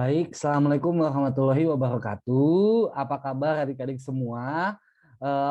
Baik, Assalamualaikum warahmatullahi wabarakatuh. Apa kabar adik-adik semua?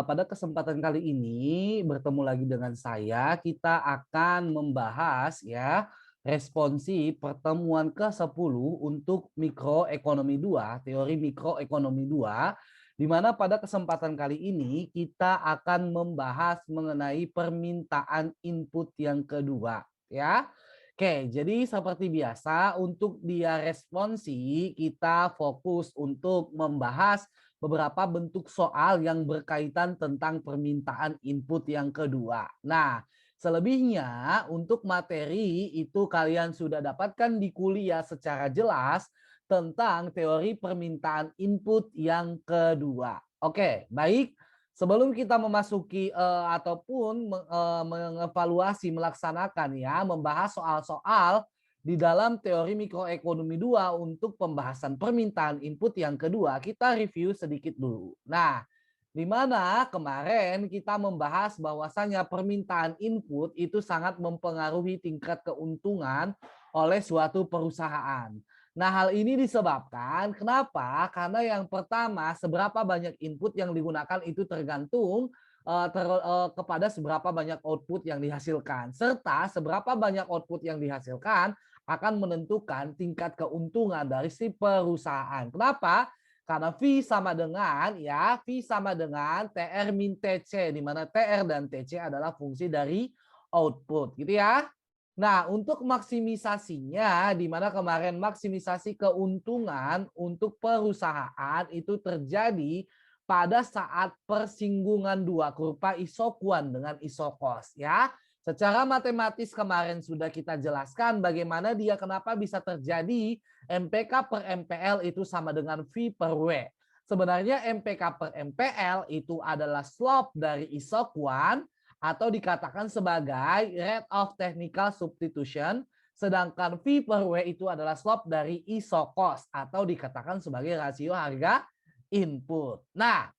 Pada kesempatan kali ini bertemu lagi dengan saya. Kita akan membahas ya responsi pertemuan ke-10 untuk mikroekonomi 2, teori mikroekonomi 2, di mana pada kesempatan kali ini kita akan membahas mengenai permintaan input yang kedua ya. Oke, jadi seperti biasa untuk dia responsi kita fokus untuk membahas beberapa bentuk soal yang berkaitan tentang permintaan input yang kedua. Nah, selebihnya untuk materi itu kalian sudah dapatkan di kuliah secara jelas tentang teori permintaan input yang kedua. Oke, baik. Sebelum kita memasuki ataupun mengevaluasi, melaksanakan ya, membahas soal-soal di dalam teori mikroekonomi 2 untuk pembahasan permintaan input yang kedua, kita review sedikit dulu. Nah, di mana kemarin kita membahas bahwasanya permintaan input itu sangat mempengaruhi tingkat keuntungan oleh suatu perusahaan. Nah, hal ini disebabkan kenapa? Karena yang pertama, seberapa banyak input yang digunakan itu tergantung kepada seberapa banyak output yang dihasilkan, serta seberapa banyak output yang dihasilkan akan menentukan tingkat keuntungan dari si perusahaan. Kenapa? Karena V sama dengan ya, V sama dengan TR min TC, di mana TR dan TC adalah fungsi dari output, gitu ya. Nah, untuk maksimisasinya, di mana kemarin maksimisasi keuntungan untuk perusahaan itu terjadi pada saat persinggungan dua kurva isokuan dengan isokos ya. Secara matematis kemarin sudah kita jelaskan bagaimana dia kenapa bisa terjadi MPK per MPL itu sama dengan V per W. Sebenarnya MPK per MPL itu adalah slope dari isokuan atau dikatakan sebagai rate of technical substitution, sedangkan V per W itu adalah slope dari isokos atau dikatakan sebagai rasio harga input. Nah,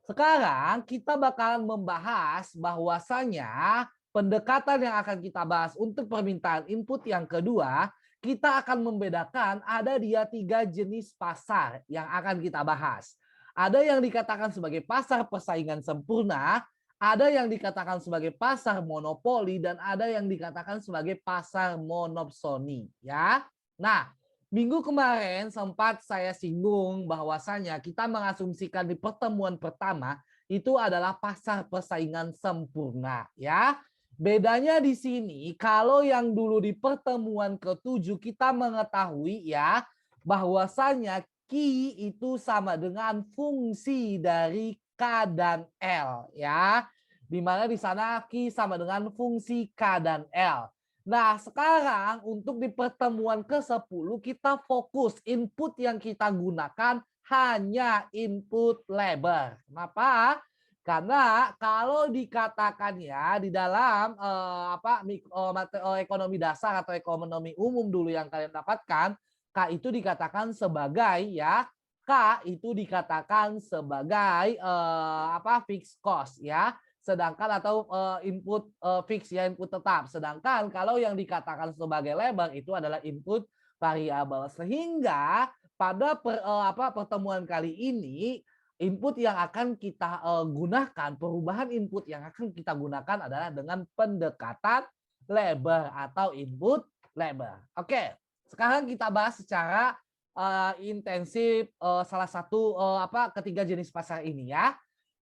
sekarang kita bakalan membahas bahwasanya pendekatan yang akan kita bahas untuk permintaan input yang kedua, kita akan membedakan ada dia 3 jenis pasar yang akan kita bahas. Ada yang dikatakan sebagai pasar persaingan sempurna, ada yang dikatakan sebagai pasar monopoli, dan ada yang dikatakan sebagai pasar monopsoni. Ya, nah, minggu kemarin sempat saya singgung bahwasanya kita mengasumsikan di pertemuan pertama itu adalah pasar persaingan sempurna ya. Bedanya di sini kalau yang dulu di pertemuan ke-7 kita mengetahui ya bahwasanya Q itu sama dengan fungsi dari K dan L ya. Di mana di sana Q sama dengan fungsi K dan L. Nah, sekarang untuk di pertemuan ke-10 kita fokus input yang kita gunakan hanya input labor. Kenapa? Karena kalau dikatakan ya di dalam ekonomi dasar atau ekonomi umum dulu yang kalian dapatkan, K itu dikatakan sebagai ya, K itu dikatakan sebagai fixed cost ya. Sedangkan atau input fix ya, input tetap. Sedangkan kalau yang dikatakan sebagai labor itu adalah input variabel. Sehingga pada pertemuan kali ini input yang akan kita gunakan, perubahan input yang akan kita gunakan adalah dengan pendekatan labor atau input labor. Oke, sekarang kita bahas secara intensif salah satu ketiga jenis pasar ini ya.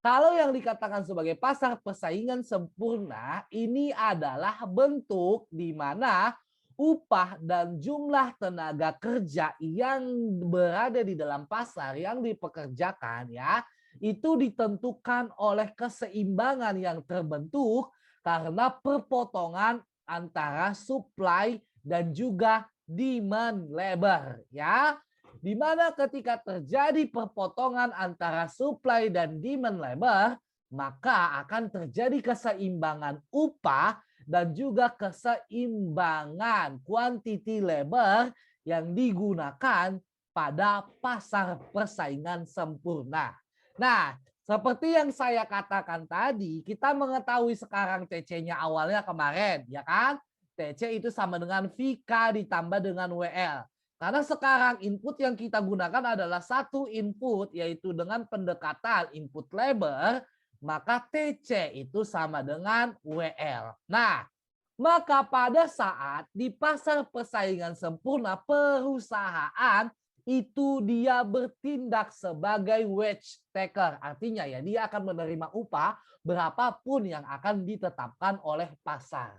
Kalau yang dikatakan sebagai pasar persaingan sempurna, ini adalah bentuk di mana upah dan jumlah tenaga kerja yang berada di dalam pasar yang dipekerjakan ya, itu ditentukan oleh keseimbangan yang terbentuk karena perpotongan antara supply dan juga demand labor ya. Di mana ketika terjadi perpotongan antara supply dan demand labor, maka akan terjadi keseimbangan upah dan juga keseimbangan quantity labor yang digunakan pada pasar persaingan sempurna. Nah, seperti yang saya katakan tadi, kita mengetahui sekarang TC-nya awalnya kemarin, ya kan? TC itu sama dengan VK ditambah dengan WL. Karena sekarang input yang kita gunakan adalah satu input, yaitu dengan pendekatan input labor, maka TC itu sama dengan WL. Nah, maka pada saat di pasar persaingan sempurna, perusahaan itu dia bertindak sebagai wage taker. Artinya ya dia akan menerima upah berapapun yang akan ditetapkan oleh pasar.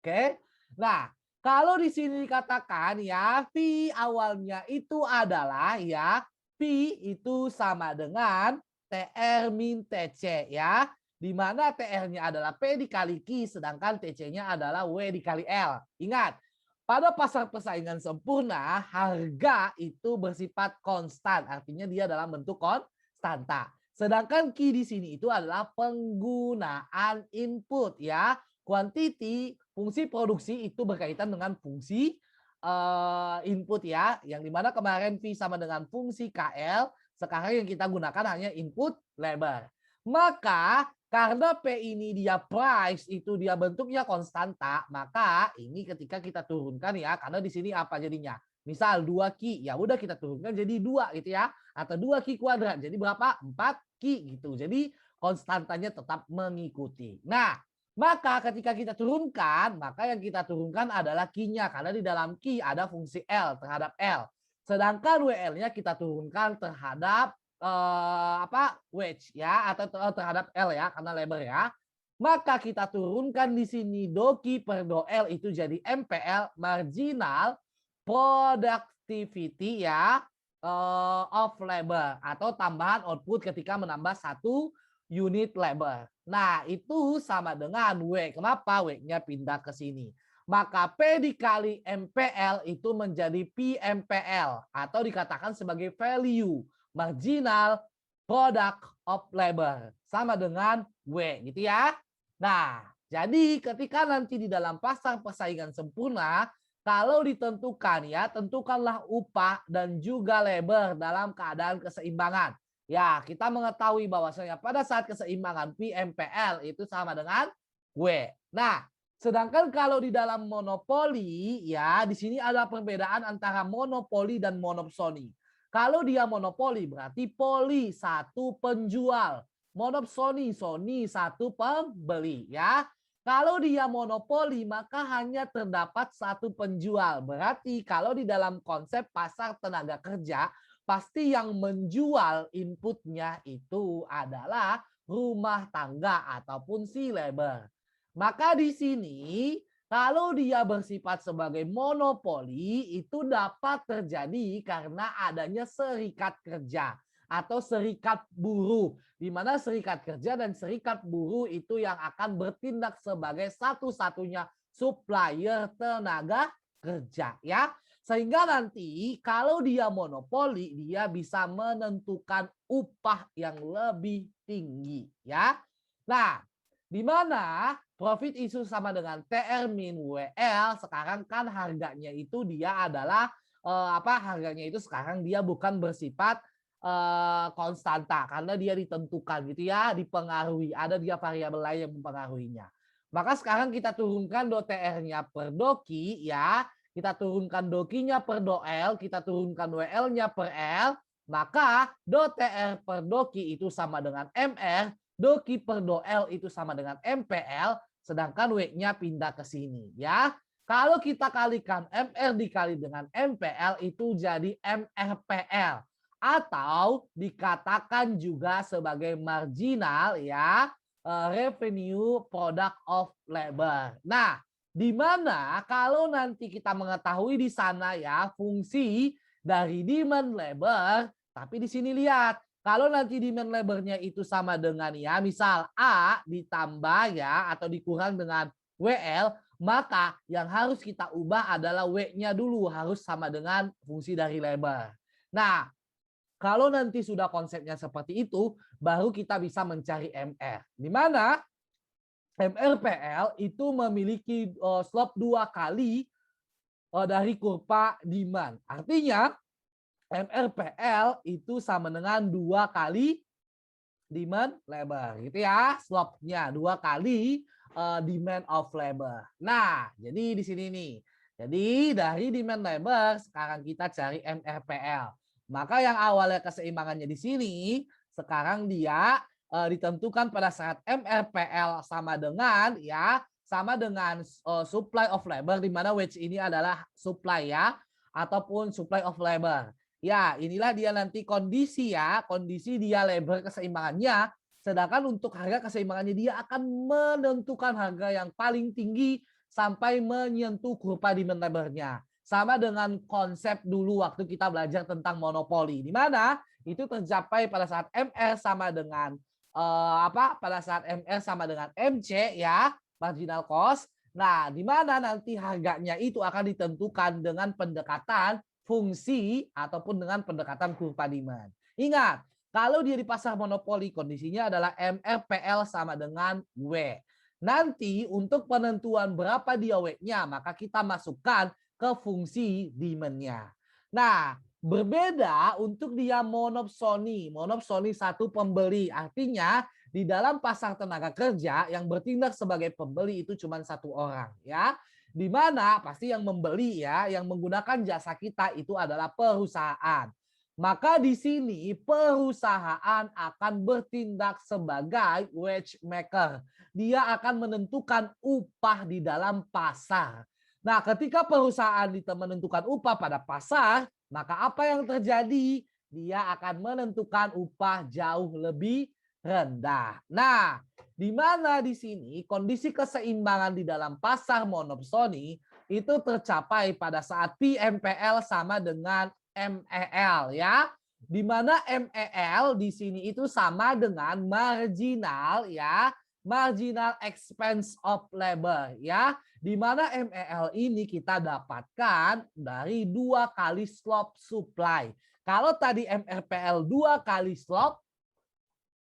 Oke. Nah, kalau di sini dikatakan ya P awalnya itu adalah ya P itu sama dengan TR min TC ya. Di mana TR-nya adalah P dikali Q sedangkan TC-nya adalah W dikali L. Ingat, pada pasar persaingan sempurna harga itu bersifat konstan, artinya dia dalam bentuk konstanta. Sedangkan Q di sini itu adalah penggunaan input ya. Quantity, fungsi produksi itu berkaitan dengan fungsi input ya, yang dimana kemarin V sama dengan fungsi KL, sekarang yang kita gunakan hanya input labor. Maka karena P ini dia price itu dia bentuknya konstanta, maka ini ketika kita turunkan ya, karena di sini apa jadinya? Misal 2Q, ya udah kita turunkan jadi 2 gitu ya. Atau 2Q kuadrat, jadi berapa? 4Q gitu. Jadi konstantanya tetap mengikuti. Nah, maka ketika kita turunkan, maka yang kita turunkan adalah Q-nya. Karena di dalam Q ada fungsi L terhadap L. Sedangkan WL-nya kita turunkan terhadap wage ya, atau terhadap L ya, karena labor ya. Maka kita turunkan di sini doki per do L itu jadi MPL, marginal productivity ya, of labor, atau tambahan output ketika menambah satu unit labor. Nah, itu sama dengan W. Kenapa W-nya pindah ke sini? Maka P dikali MPL itu menjadi PMPL atau dikatakan sebagai value marginal product of labor sama dengan W gitu ya. Nah, jadi ketika nanti di dalam pasar persaingan sempurna, kalau ditentukan ya, tentukanlah upah dan juga labor dalam keadaan keseimbangan. Ya, kita mengetahui bahwasanya pada saat keseimbangan PMPL itu sama dengan W. Nah, sedangkan kalau di dalam monopoli ya, di sini ada perbedaan antara monopoli dan monopsoni. Kalau dia monopoli berarti poli satu penjual, monopsoni soni satu pembeli ya. Kalau dia monopoli maka hanya terdapat satu penjual. Berarti kalau di dalam konsep pasar tenaga kerja pasti yang menjual inputnya itu adalah rumah tangga ataupun si labor. Maka di sini kalau dia bersifat sebagai monopoli itu dapat terjadi karena adanya serikat kerja atau serikat buruh, di mana serikat kerja dan serikat buruh itu yang akan bertindak sebagai satu-satunya supplier tenaga kerja ya. Sehingga nanti kalau dia monopoli, dia bisa menentukan upah yang lebih tinggi ya. Nah, di mana profit isu sama dengan TR min WL, sekarang kan harganya itu dia adalah harganya itu sekarang dia bukan bersifat konstanta karena dia ditentukan gitu ya, dipengaruhi, ada dia variabel lain yang mempengaruhinya. Maka sekarang kita turunkan do TR-nya per doki ya. Kita turunkan dokinya per do L, kita turunkan WL-nya per L, maka do TR per doki itu sama dengan MR, doki per do L itu sama dengan MPL, sedangkan W-nya pindah ke sini ya. Kalau kita kalikan MR dikali dengan MPL itu jadi MRPL atau dikatakan juga sebagai marginal ya, revenue product of labor. Nah, di mana kalau nanti kita mengetahui di sana ya fungsi dari demand labor, tapi di sini lihat kalau nanti demand labornya itu sama dengan ya misal A ditambah ya atau dikurang dengan WL, maka yang harus kita ubah adalah W-nya dulu harus sama dengan fungsi dari labor. Nah, kalau nanti sudah konsepnya seperti itu, baru kita bisa mencari MR. Di mana MRPL itu memiliki slope 2 kali dari kurva demand. Artinya MRPL itu sama dengan 2 kali demand labor gitu ya. Slope-nya 2 kali demand of labor. Nah, jadi di sini nih. Jadi dari demand labor sekarang kita cari MRPL. Maka yang awalnya keseimbangannya di sini sekarang dia ditentukan pada saat MRPL sama dengan supply of labor, di mana wage ini adalah supply ya, ataupun supply of labor. Ya, inilah dia nanti kondisi ya, kondisi dia labor keseimbangannya. Sedangkan untuk harga keseimbangannya dia akan menentukan harga yang paling tinggi sampai menyentuh kurva demand labor-nya. Sama dengan konsep dulu waktu kita belajar tentang monopoli, di mana itu tercapai pada saat MR sama dengan pada saat MR sama dengan MC ya, marginal cost. Nah, di mana nanti harganya itu akan ditentukan dengan pendekatan fungsi ataupun dengan pendekatan kurva demand. Ingat, kalau dia di pasar monopoli kondisinya adalah MRPL sama dengan W. Nanti untuk penentuan berapa dia W-nya, maka kita masukkan ke fungsi demand-nya. Nah, berbeda untuk dia monopsoni. Monopsoni satu pembeli. Artinya di dalam pasar tenaga kerja yang bertindak sebagai pembeli itu cuma satu orang ya. Di mana pasti yang membeli ya, yang menggunakan jasa kita itu adalah perusahaan. Maka di sini perusahaan akan bertindak sebagai wage maker. Dia akan menentukan upah di dalam pasar. Nah, ketika perusahaan menentukan upah pada pasar, maka apa yang terjadi? Dia akan menentukan upah jauh lebih rendah. Nah, di mana di sini kondisi keseimbangan di dalam pasar monopsoni itu tercapai pada saat PMPL sama dengan MEL ya. Di mana MEL di sini itu sama dengan marginal ya, marginal expense of labor ya, di mana MEL ini kita dapatkan dari 2 kali slope supply. Kalau tadi MRPL 2 kali slope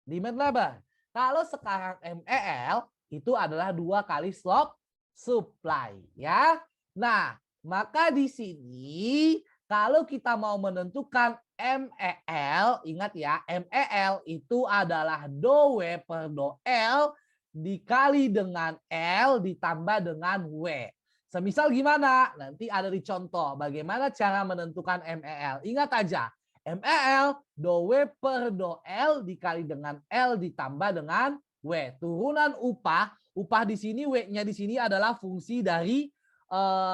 demand labor. Kalau sekarang MEL itu adalah 2 kali slope supply ya. Nah, maka di sini kalau kita mau menentukan MEL, ingat ya, MEL itu adalah do W per do L dikali dengan L ditambah dengan W. Semisal gimana? Nanti ada di contoh bagaimana cara menentukan MEL. Ingat aja, MEL do W per do L dikali dengan L ditambah dengan W. Turunan upah, upah di sini W-nya di sini adalah fungsi dari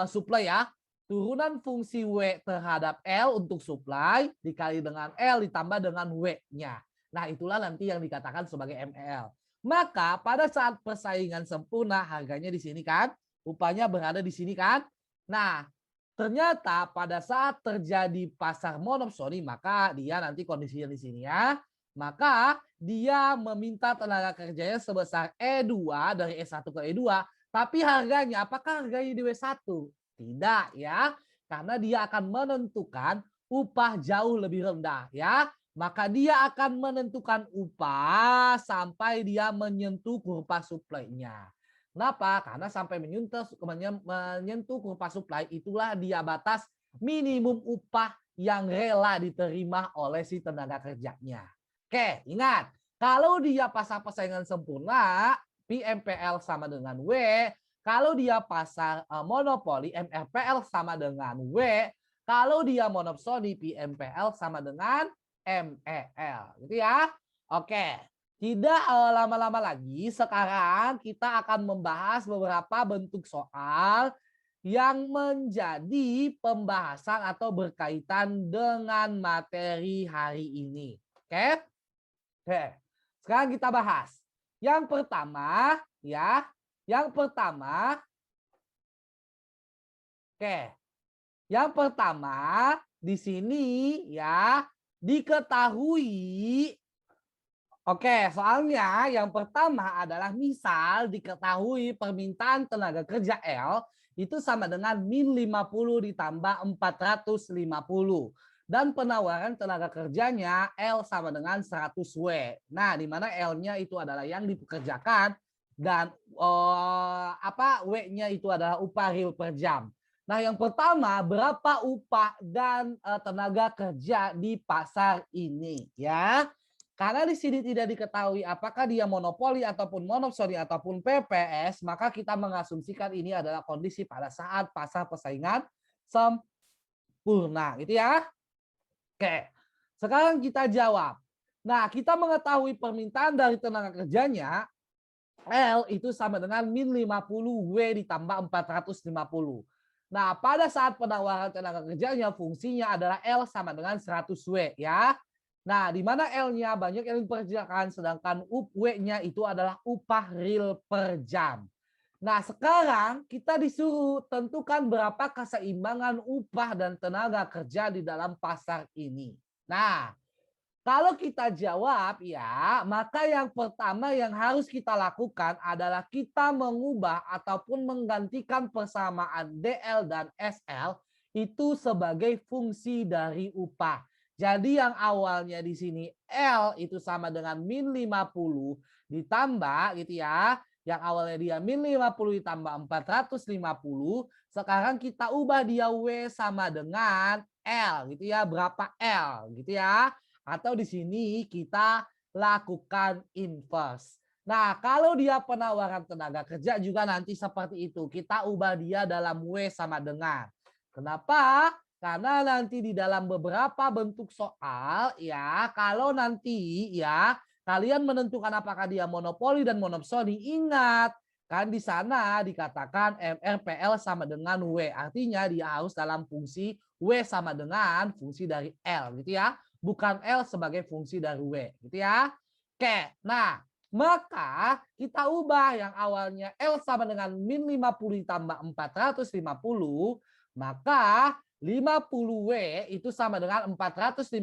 supply ya. Turunan fungsi W terhadap L untuk supply dikali dengan L ditambah dengan W-nya. Nah, itulah nanti yang dikatakan sebagai MEL. Maka pada saat persaingan sempurna harganya di sini kan, upahnya berada di sini kan. Nah, ternyata pada saat terjadi pasar monopsoni maka dia nanti kondisinya di sini ya. Maka dia meminta tenaga kerjanya sebesar E2 dari E1 ke E2, tapi harganya apakah harganya di W1? Tidak ya. Karena dia akan menentukan upah jauh lebih rendah ya. Maka dia akan menentukan upah sampai dia menyentuh kurva supply-nya. Kenapa? Karena sampai menyentuh kurva supply itulah dia batas minimum upah yang rela diterima oleh si tenaga kerjanya. Oke, ingat. Kalau dia pasar persaingan sempurna, PMPL sama dengan W. Kalau dia pasar monopoli, MRPL sama dengan W. Kalau dia monopsoni, PMPL sama dengan MEL, gitu ya. Oke, tidak lama-lama lagi. Sekarang kita akan membahas beberapa bentuk soal yang menjadi pembahasan atau berkaitan dengan materi hari ini. Oke? Oke. Sekarang kita bahas. Yang pertama, ya. Yang pertama, oke. Yang pertama di sini ya diketahui. Oke, soalnya yang pertama adalah misal diketahui permintaan tenaga kerja L itu sama dengan min 50 ditambah 450. Dan penawaran tenaga kerjanya L sama dengan 100 W. Nah, di mana L-nya itu adalah yang dipekerjakan dan W-nya itu adalah upah real per jam. Nah, yang pertama, berapa upah dan tenaga kerja di pasar ini ya? Karena di sini tidak diketahui apakah dia monopoli ataupun monopsoni ataupun PPS, maka kita mengasumsikan ini adalah kondisi pada saat pasar persaingan sempurna, gitu ya. Oke, sekarang kita jawab. Nah, kita mengetahui permintaan dari tenaga kerjanya, L itu sama dengan min 50 W ditambah 450. Nah, pada saat penawaran tenaga kerjanya fungsinya adalah L sama dengan 100 W ya. Nah, di mana L-nya banyak yang dikerjakan sedangkan W-nya itu adalah upah real per jam. Nah, sekarang kita disuruh tentukan berapa keseimbangan upah dan tenaga kerja di dalam pasar ini. Nah, kalau kita jawab ya, maka yang pertama yang harus kita lakukan adalah kita mengubah ataupun menggantikan persamaan DL dan SL itu sebagai fungsi dari upah. Jadi yang awalnya di sini L itu sama dengan min 50 ditambah gitu ya. Yang awalnya dia min 50 ditambah 450, sekarang kita ubah dia W sama dengan L gitu ya. Berapa L gitu ya. Atau di sini kita lakukan inverse. Nah, kalau dia penawaran tenaga kerja juga nanti seperti itu. Kita ubah dia dalam W sama dengan. Kenapa? Karena nanti di dalam beberapa bentuk soal ya, kalau nanti ya kalian menentukan apakah dia monopoli dan monopsoni, ingat kan di sana dikatakan MRPL sama dengan W. Artinya dia harus dalam fungsi W sama dengan fungsi dari L gitu ya. Bukan L sebagai fungsi dari W gitu ya. Oke, nah maka kita ubah yang awalnya L sama dengan min 50 ditambah 450, maka 50W itu sama dengan 450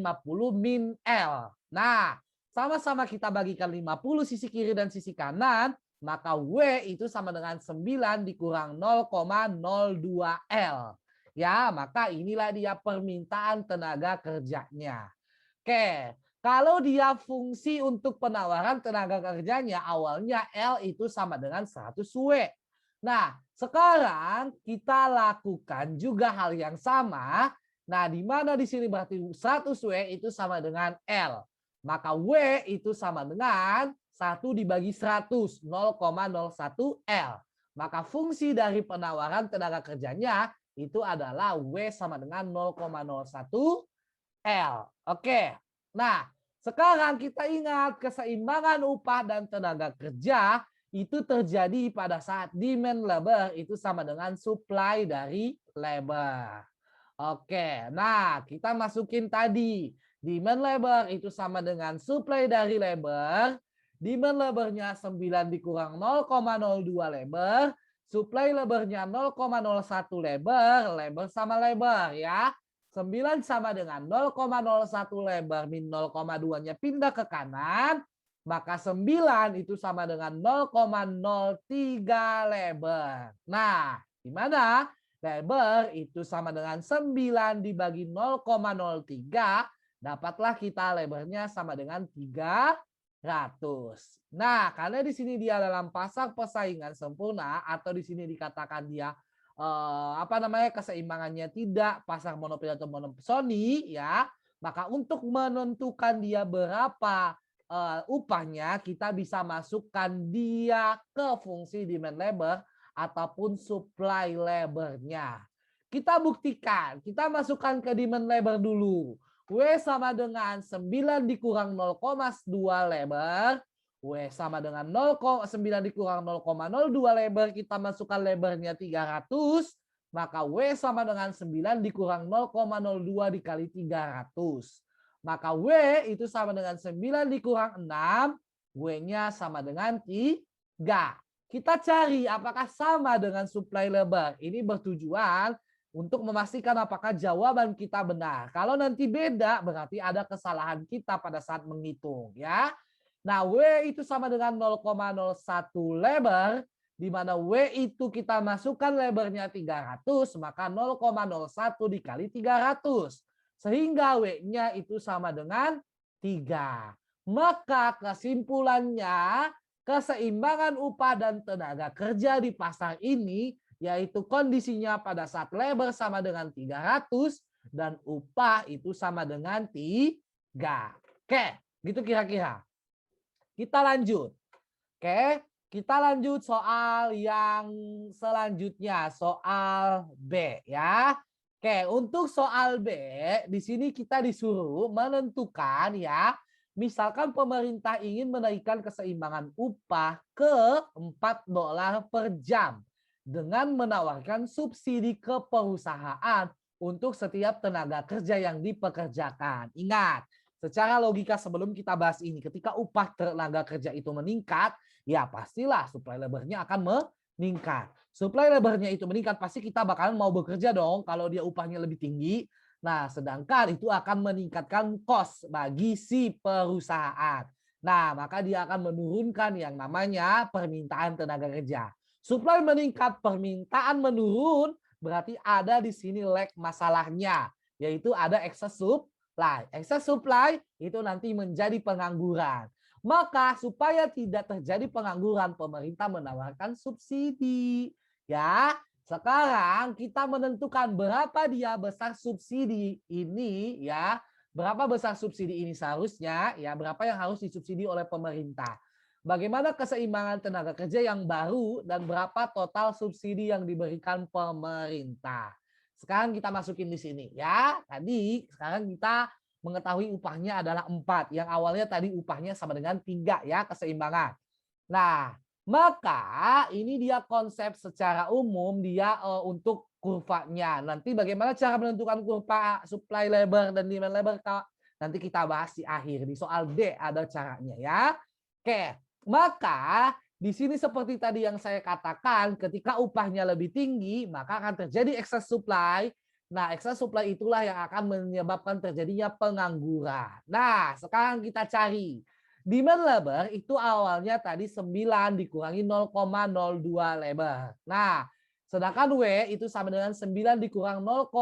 min L. Nah, sama-sama kita bagikan 50 sisi kiri dan sisi kanan, maka W itu sama dengan 9 dikurang 0,02 L. Ya, maka inilah dia permintaan tenaga kerjanya. Oke, kalau dia fungsi untuk penawaran tenaga kerjanya awalnya L itu sama dengan 100 W. Nah, sekarang kita lakukan juga hal yang sama. Nah, di mana di sini berarti 100 W itu sama dengan L. Maka W itu sama dengan 1 dibagi 100, 0,01 L. Maka fungsi dari penawaran tenaga kerjanya itu adalah W sama dengan 0,01 L. Oke. Nah, sekarang kita ingat keseimbangan upah dan tenaga kerja itu terjadi pada saat demand labor itu sama dengan supply dari labor. Oke, nah kita masukin tadi. Demand labor itu sama dengan supply dari labor. Demand labornya 9 dikurang 0,02 labor. Supply labornya 0,01 labor. Labor sama labor ya. 9 sama dengan 0,01 labor min 0,2-nya pindah ke kanan. Maka 9 itu sama dengan 0,03 lebar. Nah, di mana lebar itu sama dengan 9 dibagi 0,03. Dapatlah kita lebarnya sama dengan 300. Nah, karena di sini dia dalam pasar persaingan sempurna atau di sini dikatakan dia keseimbangannya tidak pasar monopoli atau monopsoni ya, maka untuk menentukan dia berapa upahnya kita bisa masukkan dia ke fungsi demand labor ataupun supply labornya. Kita buktikan, kita masukkan ke demand labor dulu. W sama dengan 9 dikurang 0,2 labor. W sama dengan 0,9 dikurang 0,02 labor. Kita masukkan labornya 300. Maka W sama dengan 9 dikurang 0,02 dikali 300. Maka W itu sama dengan 9 dikurang 6, W-nya sama dengan 3. Kita cari apakah sama dengan supply labor. Ini bertujuan untuk memastikan apakah jawaban kita benar. Kalau nanti beda, berarti ada kesalahan kita pada saat menghitung. Ya. Nah, W itu sama dengan 0,01 labor, di mana W itu kita masukkan labornya 300, maka 0,01 dikali 300. Sehingga W-nya itu sama dengan 3. Maka kesimpulannya keseimbangan upah dan tenaga kerja di pasar ini yaitu kondisinya pada saat labor sama dengan 300 dan upah itu sama dengan 3. Oke. Gitu kira-kira. Kita lanjut. Oke, kita lanjut soal yang selanjutnya, soal B ya. Oke, untuk soal B di sini kita disuruh menentukan ya. Misalkan pemerintah ingin menaikkan keseimbangan upah ke $4 per jam dengan menawarkan subsidi ke perusahaan untuk setiap tenaga kerja yang dipekerjakan. Ingat, secara logika sebelum kita bahas ini, ketika upah tenaga kerja itu meningkat, ya pastilah supply labor-nya akan meningkat. Supply labor-nya itu meningkat, pasti kita bakalan mau bekerja dong kalau dia upahnya lebih tinggi. Nah, sedangkan itu akan meningkatkan cost bagi si perusahaan. Nah, maka dia akan menurunkan yang namanya permintaan tenaga kerja. Supply meningkat, permintaan menurun, berarti ada di sini lag masalahnya, yaitu ada excess supply. Excess supply itu nanti menjadi pengangguran. Maka supaya tidak terjadi pengangguran, pemerintah menawarkan subsidi. Ya, sekarang kita menentukan berapa dia besar subsidi ini ya. Berapa besar subsidi ini seharusnya ya, berapa yang harus disubsidi oleh pemerintah. Bagaimana keseimbangan tenaga kerja yang baru dan berapa total subsidi yang diberikan pemerintah. Sekarang kita masukin di sini ya. Tadi sekarang kita mengetahui upahnya adalah 4. Yang awalnya tadi upahnya sama dengan 3 ya, keseimbangan. Nah, maka ini dia konsep secara umum dia untuk kurvanya. Nanti bagaimana cara menentukan kurva supply labor dan demand labor nanti kita bahas di akhir. Di soal D ada caranya ya. Oke, maka di sini seperti tadi yang saya katakan, ketika upahnya lebih tinggi, maka akan terjadi excess supply. Nah, excess supply itulah yang akan menyebabkan terjadinya pengangguran. Nah, sekarang kita cari. Demand labor itu awalnya tadi 9 dikurangi 0,02 labor. Nah, sedangkan W itu sama dengan 9 dikurang 0,02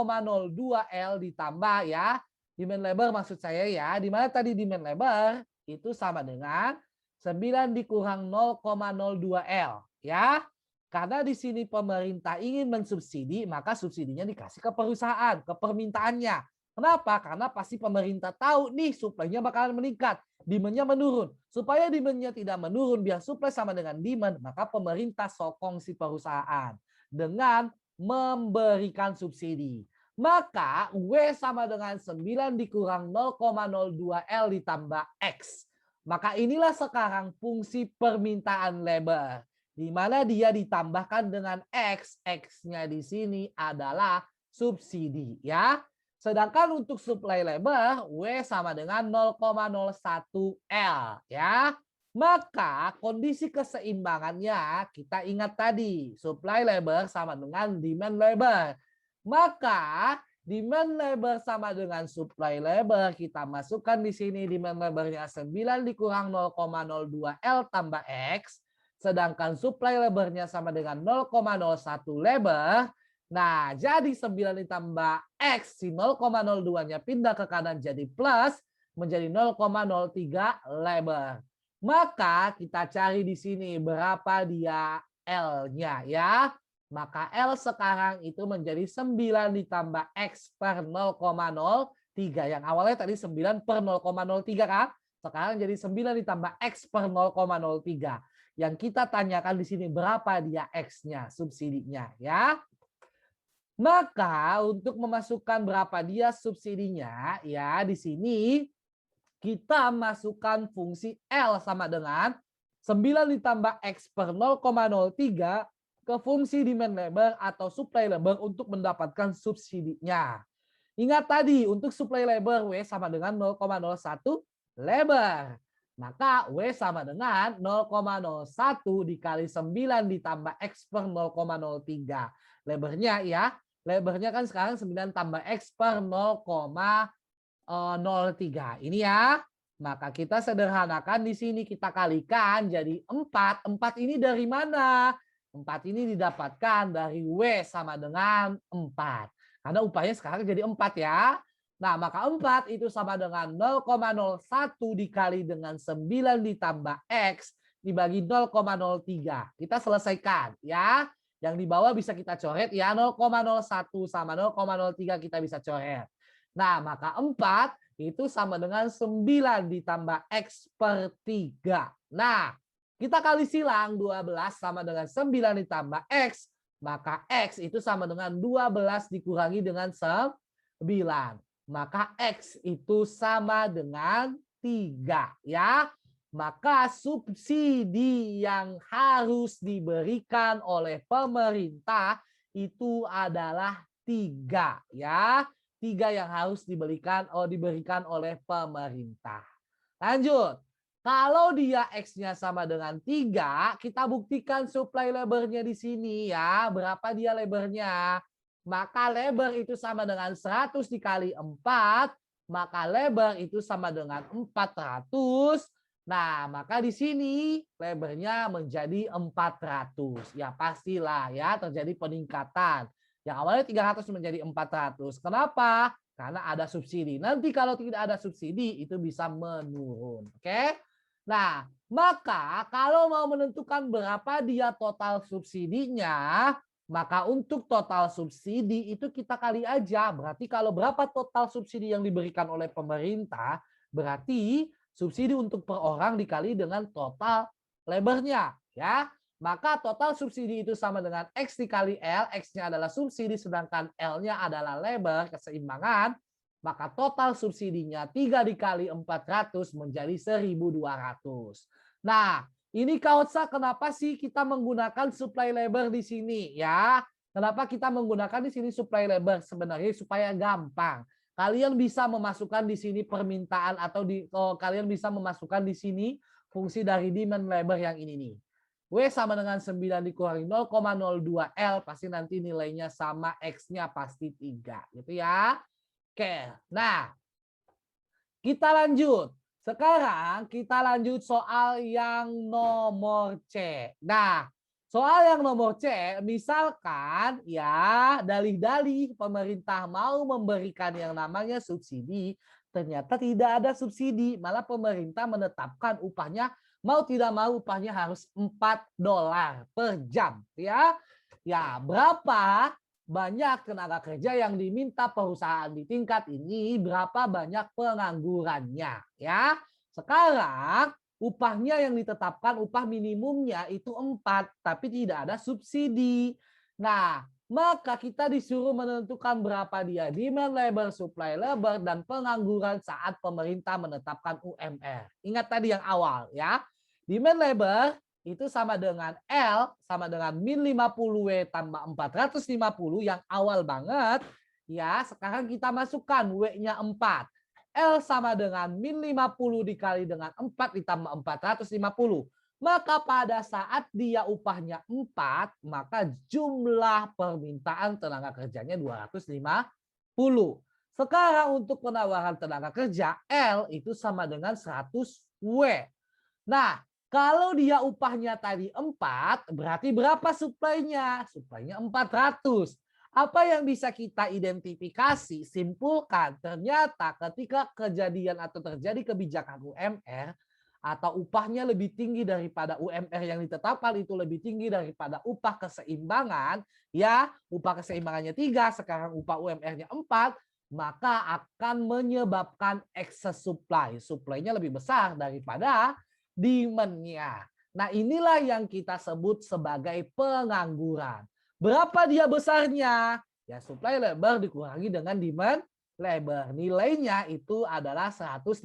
L ditambah ya. Demand labor maksud saya ya. Di mana tadi demand labor itu sama dengan 9 dikurang 0,02 L ya. Karena di sini pemerintah ingin mensubsidi, maka subsidinya dikasih ke perusahaan, ke permintaannya. Kenapa? Karena pasti pemerintah tahu nih supply-nya bakalan meningkat, demand-nya menurun. Supaya demand-nya tidak menurun, biar supply sama dengan demand, maka pemerintah sokong si perusahaan dengan memberikan subsidi. Maka W sama dengan 9 dikurang 0,02 L ditambah X. Maka inilah sekarang fungsi permintaan labor, di mana dia ditambahkan dengan X. X-nya di sini adalah subsidi ya. Sedangkan untuk supply labor, W sama dengan 0,01 L ya. Maka kondisi keseimbangannya kita ingat tadi, supply labor sama dengan demand labor. Maka demand labor sama dengan supply labor, kita masukkan di sini demand labornya 9 dikurang 0,02 L tambah X, sedangkan supply labornya sama dengan 0,01 labor. Nah, jadi 9 ditambah X, si 0,02-nya pindah ke kanan jadi plus, menjadi 0,03 labor. Maka kita cari di sini berapa dia L-nya ya. Maka L sekarang itu menjadi 9 ditambah X per 0,03. Yang awalnya tadi 9 per 0,03 kan? Sekarang jadi 9 ditambah X per 0,03. Yang kita tanyakan di sini berapa dia X-nya, subsidinya ya. Maka untuk memasukkan berapa dia subsidinya ya di sini kita masukkan fungsi L sama dengan 9 ditambah X per 0,03 ke fungsi demand labor atau supply labor untuk mendapatkan subsidinya. Ingat tadi untuk supply labor W sama dengan 0,01 labor. Maka W sama dengan 0,01 dikali 9 ditambah X per 0,03. Labornya ya, labornya kan sekarang 9 tambah X per 0,03. Ini ya. Maka kita sederhanakan di sini, kita kalikan jadi 4. 4 ini dari mana? 4 ini didapatkan dari W sama dengan 4. Karena upahnya sekarang jadi 4 ya. Nah, maka 4 itu sama dengan 0,01 dikali dengan 9 ditambah X dibagi 0,03. Kita selesaikan ya. Yang di bawah bisa kita coret ya. 0,01 sama 0,03 kita bisa coret. Nah, maka 4 itu sama dengan 9 ditambah X per 3. Nah, kita kali silang 12 sama dengan 9 ditambah X. Maka X itu sama dengan 12 dikurangi dengan 9. Maka X itu sama dengan 3. Ya. Maka subsidi yang harus diberikan oleh pemerintah itu adalah 3. Ya. 3 yang harus diberikan oleh pemerintah. Lanjut. Kalau dia X-nya sama dengan 3, kita buktikan supply labor-nya di sini ya. Berapa dia labor-nya? Maka labor itu sama dengan 100 dikali 4, maka labor itu sama dengan 400. Nah, maka di sini labor-nya menjadi 400. Ya pastilah ya terjadi peningkatan. Yang awalnya 300 menjadi 400. Kenapa? Karena ada subsidi. Nanti kalau tidak ada subsidi itu bisa menurun. Oke? Nah, maka kalau mau menentukan berapa dia total subsidinya, maka untuk total subsidi itu kita kali aja. Berarti kalau berapa total subsidi yang diberikan oleh pemerintah, berarti subsidi untuk per orang dikali dengan total labornya, ya. Maka total subsidi itu sama dengan X dikali L, X-nya adalah subsidi sedangkan L-nya adalah labor, keseimbangan. Maka total subsidinya 3 dikali 400 menjadi 1.200. Nah, ini Kautsa kenapa sih kita menggunakan supply labor di sini ya? Kenapa kita menggunakan di sini supply labor? Sebenarnya supaya gampang. Kalian bisa memasukkan di sini permintaan atau kalian bisa memasukkan di sini fungsi dari demand labor yang ini nih. W sama dengan 9 dikurangi 0,02 L pasti nanti nilainya sama X-nya pasti 3 gitu ya. Oke, nah kita lanjut. Sekarang kita lanjut soal yang nomor C. Nah, soal yang nomor C, misalkan ya dalih-dalih pemerintah mau memberikan yang namanya subsidi, ternyata tidak ada subsidi, malah pemerintah menetapkan upahnya mau tidak mau upahnya harus $4 per jam, ya. Ya, berapa banyak tenaga kerja yang diminta perusahaan di tingkat ini, berapa banyak penganggurannya ya. Sekarang upahnya yang ditetapkan upah minimumnya itu 4 tapi tidak ada subsidi. Nah, maka kita disuruh menentukan berapa dia demand labor, supply labor dan pengangguran saat pemerintah menetapkan UMR. Ingat tadi yang awal ya. Demand labor itu sama dengan L sama dengan min 50W tambah 450 yang awal banget. Ya, sekarang kita masukkan W-nya 4. L sama dengan min 50 dikali dengan 4 ditambah 450. Maka pada saat dia upahnya 4, maka jumlah permintaan tenaga kerjanya 250. Sekarang untuk penawaran tenaga kerja, L itu sama dengan 100W. Nah, kalau dia upahnya tadi 4, berarti berapa suplainya? Suplainya 400. Apa yang bisa kita identifikasi, simpulkan, ternyata ketika kejadian atau terjadi kebijakan UMR, atau upahnya lebih tinggi daripada UMR yang ditetapkan itu lebih tinggi daripada upah keseimbangan, ya upah keseimbangannya 3, sekarang upah UMR-nya 4, maka akan menyebabkan excess supply. Supply-nya lebih besar daripada demand-nya. Nah, inilah yang kita sebut sebagai pengangguran. Berapa dia besarnya? Ya, supply labor dikurangi dengan demand labor. Nilainya itu adalah 150.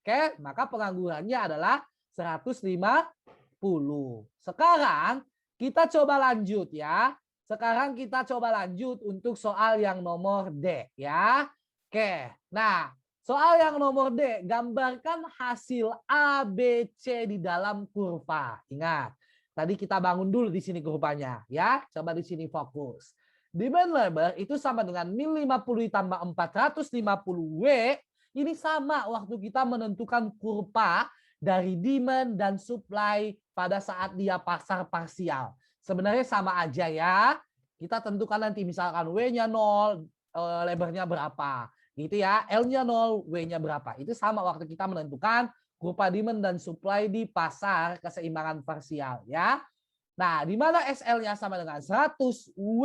Oke, maka penganggurannya adalah 150. Sekarang kita coba lanjut ya. Sekarang kita coba lanjut untuk soal yang nomor D ya. Oke, nah soal yang nomor D, gambarkan hasil A, B, C di dalam kurva. Ingat, tadi kita bangun dulu di sini kurvanya. Ya, coba di sini fokus. Demand labor itu sama dengan min 50 ditambah 450W. Ini sama waktu kita menentukan kurva dari demand dan supply pada saat dia pasar parsial. Sebenarnya sama aja ya. Kita tentukan nanti misalkan W-nya 0, labornya berapa. Gitu ya, L-nya 0, W-nya berapa. Itu sama waktu kita menentukan kurva demand dan supply di pasar keseimbangan parsial ya. Nah, di mana SL-nya sama dengan 100W.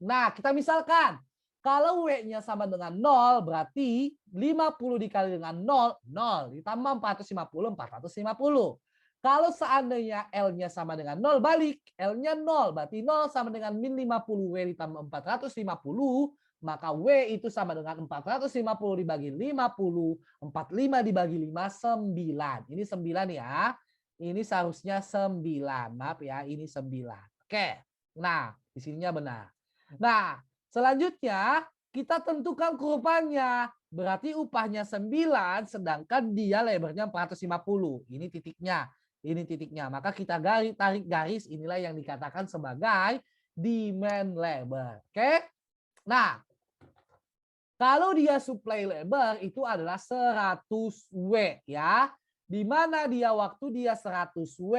Nah, kita misalkan Kalau W-nya sama dengan 0, berarti 50 dikali dengan 0, 0. Ditambah 450, 450. Kalau seandainya L-nya sama dengan 0, balik. L-nya 0, berarti 0 sama dengan min 50, W ditambah 450, maka W itu sama dengan 450 dibagi 50, 45 dibagi 5, 9. Ini 9 ya. Ini seharusnya 9. Maaf ya, ini 9. Oke. Nah, di sininya benar. Nah, selanjutnya kita tentukan kurvanya. Berarti upahnya 9 sedangkan dia lebarnya 450. Ini titiknya. Ini titiknya. Maka kita tarik garis, inilah yang dikatakan sebagai demand labor. Oke? Nah, kalau dia supply labor itu adalah 100 W ya. Di mana dia waktu dia 100 W,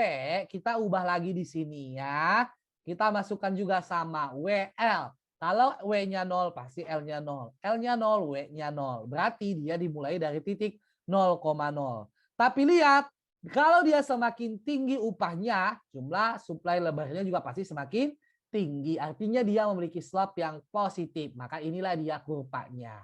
kita ubah lagi di sini ya. Kita masukkan juga sama WL. Kalau W-nya 0 pasti L-nya 0. L-nya 0, W-nya 0. Berarti dia dimulai dari titik 0,0. Tapi lihat, kalau dia semakin tinggi upahnya, jumlah supply labornya juga pasti semakin tinggi. Artinya dia memiliki slope yang positif. Maka inilah dia kurvanya.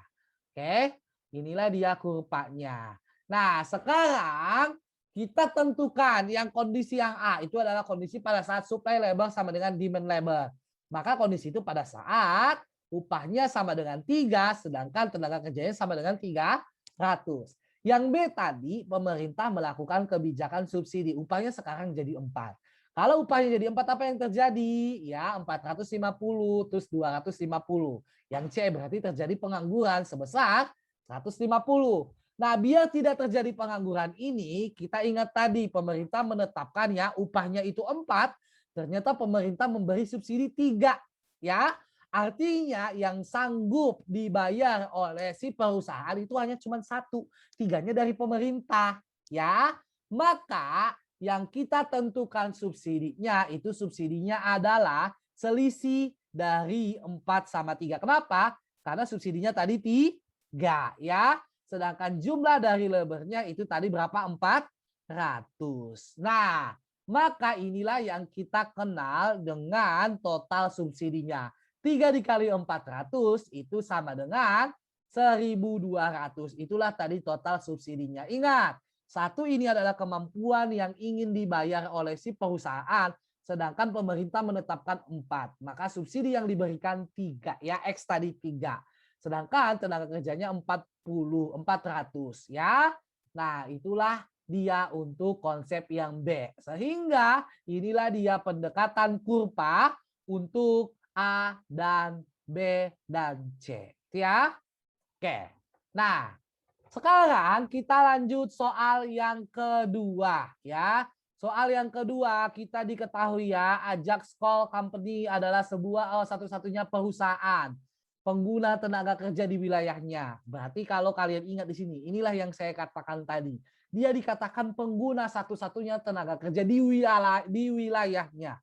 Oke, inilah dia kurvanya. Nah, sekarang kita tentukan yang kondisi yang A itu adalah kondisi pada saat supply labor sama dengan demand labor. Maka kondisi itu pada saat upahnya sama dengan 3, sedangkan tenaga kerjanya sama dengan 300. Yang B tadi, pemerintah melakukan kebijakan subsidi. Upahnya sekarang jadi 4. Kalau upahnya jadi 4, apa yang terjadi? Ya, 450, terus 250. Yang C berarti terjadi pengangguran sebesar 150. Nah, biar tidak terjadi pengangguran ini, kita ingat tadi pemerintah menetapkan ya upahnya itu 4, ternyata pemerintah memberi subsidi 3. Ya, artinya yang sanggup dibayar oleh si perusahaan itu hanya cuma 1, 3-nya dari pemerintah. Ya, maka yang kita tentukan subsidinya itu subsidinya adalah selisih dari 4 sama 3. Kenapa? Karena subsidinya tadi 3 ya. Sedangkan jumlah dari labornya itu tadi berapa? 400. Nah, maka inilah yang kita kenal dengan total subsidinya. 3 dikali 400 itu sama dengan 1.200. Itulah tadi total subsidinya. Ingat, 1 ini adalah kemampuan yang ingin dibayar oleh si perusahaan, sedangkan pemerintah menetapkan 4. Maka subsidi yang diberikan 3 ya, X tadi 3. Sedangkan tenaga kerjanya 400 ya. Nah, itulah dia untuk konsep yang B. Sehingga inilah dia pendekatan kurva untuk A dan B dan C. Ya. Oke. Nah, sekarang kita lanjut soal yang kedua ya. Soal yang kedua kita diketahui ya, Ajax Coal Company adalah sebuah satu-satunya perusahaan pengguna tenaga kerja di wilayahnya. Berarti kalau kalian ingat di sini, inilah yang saya katakan tadi. Dia dikatakan pengguna satu-satunya tenaga kerja di wilayahnya.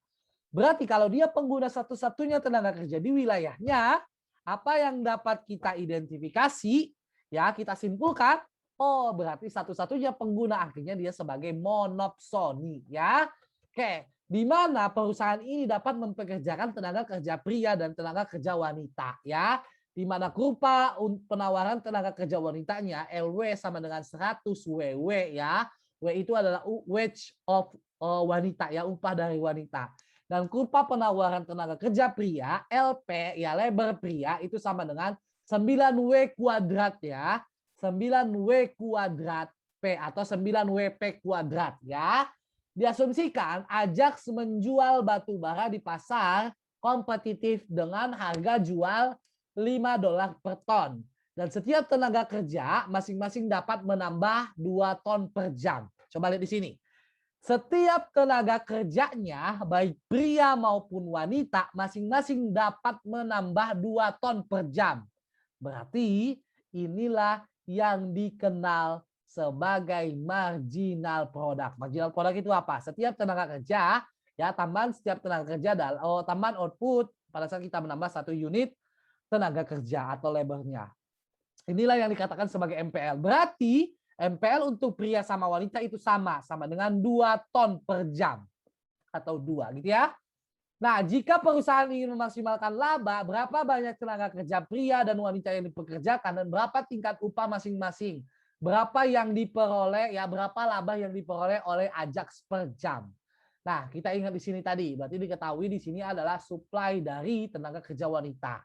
Berarti kalau dia pengguna satu-satunya tenaga kerja di wilayahnya, apa yang dapat kita identifikasi? Ya, kita simpulkan, oh berarti satu-satunya pengguna artinya dia sebagai monopsoni ya. Oke, di mana perusahaan ini dapat mempekerjakan tenaga kerja pria dan tenaga kerja wanita ya. Di mana kurva penawaran tenaga kerja wanitanya LW sama dengan 100 WW ya. W itu adalah wage of wanita ya, upah dari wanita. Dan kurva penawaran tenaga kerja pria LP ya, labor pria itu sama dengan 9W kuadrat ya. 9W kuadrat P atau 9WP kuadrat ya. Diasumsikan Ajax menjual batu bara di pasar kompetitif dengan harga jual $5 per ton. Dan setiap tenaga kerja masing-masing dapat menambah 2 ton per jam. Coba lihat di sini. Setiap tenaga kerjanya, baik pria maupun wanita, masing-masing dapat menambah 2 ton per jam. Berarti inilah yang dikenal sebagai marginal product. Marginal product itu apa? Setiap tenaga kerja, ya tambahan setiap tenaga kerja, tambahan output pada saat kita menambah 1 unit tenaga kerja atau labornya. Inilah yang dikatakan sebagai MPL. Berarti MPL untuk pria sama wanita itu sama dengan 2 ton per jam atau 2 gitu ya. Nah, jika perusahaan ingin memaksimalkan laba, berapa banyak tenaga kerja pria dan wanita yang dipekerjakan dan berapa tingkat upah masing-masing? Berapa yang diperoleh ya, berapa laba yang diperoleh oleh Ajax per jam? Nah, kita ingat di sini tadi, berarti diketahui di sini adalah supply dari tenaga kerja wanita.